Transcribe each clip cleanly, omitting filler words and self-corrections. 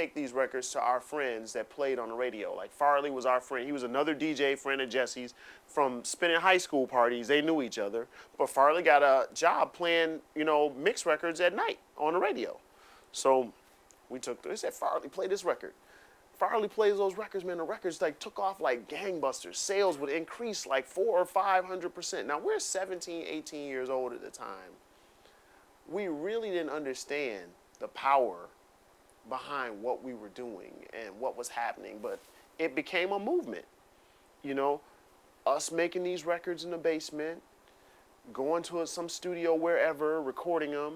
take these records to our friends that played on the radio. Like Farley was our friend. He was another DJ friend of Jesse's from spinning high school parties. They knew each other. But Farley got a job playing, mix records at night on the radio. So they said, Farley, play this record. Farley plays those records, man. The records like took off like gangbusters. Sales would increase like 400 or 500%. Now we're 17, 18 years old at the time. We really didn't understand the power behind what we were doing and what was happening, but it became a movement. Us making these records in the basement, going to some studio wherever, recording them,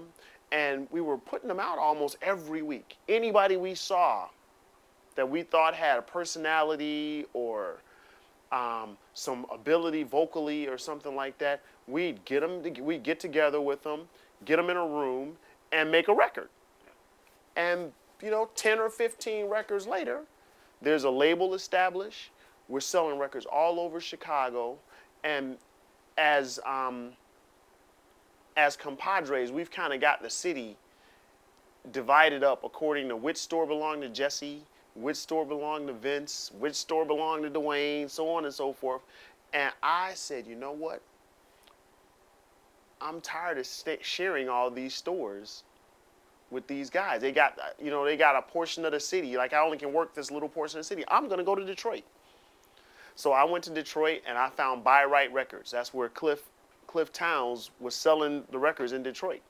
and we were putting them out almost every week. Anybody we saw that we thought had a personality or some ability vocally or something like that, we'd get together with them, get them in a room, and make a record. And 10 or 15 records later, there's a label established. We're selling records all over Chicago, and as compadres, we've kind of got the city divided up according to which store belonged to Jesse, which store belonged to Vince, which store belonged to Dwayne, so on and so forth. And I said, you know what? I'm tired of sharing all these stores with these guys. They got a portion of the city. Like, I only can work this little portion of the city. I'm going to go to Detroit. So I went to Detroit, and I found Buy Right Records. That's where Cliff Towns was selling the records in Detroit.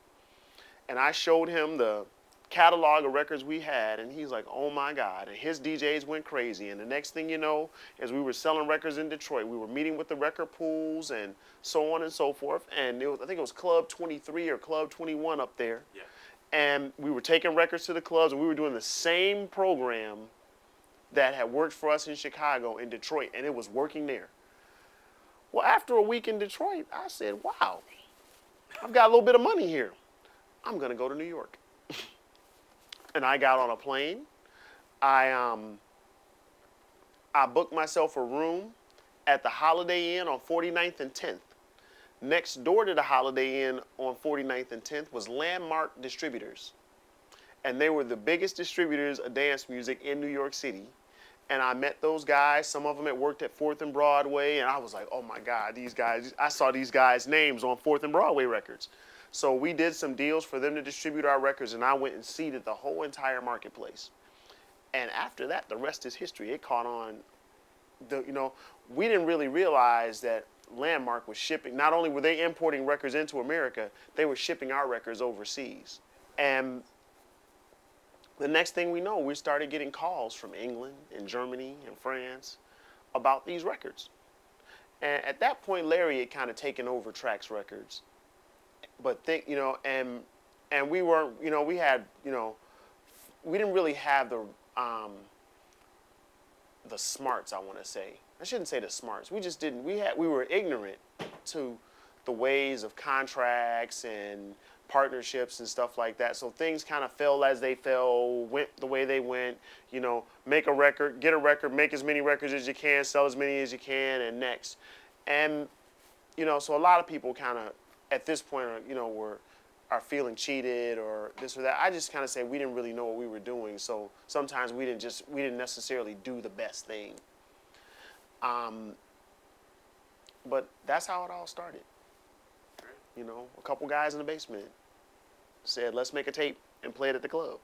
And I showed him the catalog of records we had, and he's like, oh my God. And his DJs went crazy. And the next thing you know, as we were selling records in Detroit, we were meeting with the record pools and so on and so forth. And I think it was Club 23 or Club 21 up there. Yeah. And we were taking records to the clubs, and we were doing the same program that had worked for us in Chicago, in Detroit, and it was working there. Well, after a week in Detroit, I said, wow, I've got a little bit of money here. I'm going to go to New York. And I got on a plane. I booked myself a room at the Holiday Inn on 49th and 10th. Next door to the Holiday Inn on 49th and 10th was Landmark Distributors. And they were the biggest distributors of dance music in New York City. And I met those guys. Some of them had worked at 4th and Broadway. And I was like, oh my God, these guys, I saw these guys' names on 4th and Broadway records. So we did some deals for them to distribute our records, and I went and seeded the whole entire marketplace. And after that, the rest is history. It caught on. We didn't really realize that Landmark was shipping. Not only were they importing records into America, they were shipping our records overseas. And the next thing we know, we started getting calls from England and Germany and France about these records. And at that point, Larry had kind of taken over TRAX Records. But and we weren't, we had, we didn't really have the smarts, I want to say. I shouldn't say the smarts. We just didn't. We were ignorant to the ways of contracts and partnerships and stuff like that. So things kind of fell as they fell, went the way they went. Make a record, get a record, make as many records as you can, sell as many as you can, and next. And so a lot of people kind of, at this point, are feeling cheated or this or that. I just kind of say we didn't really know what we were doing, so sometimes we didn't necessarily do the best thing. But that's how it all started. A couple guys in the basement said, let's make a tape and play it at the club.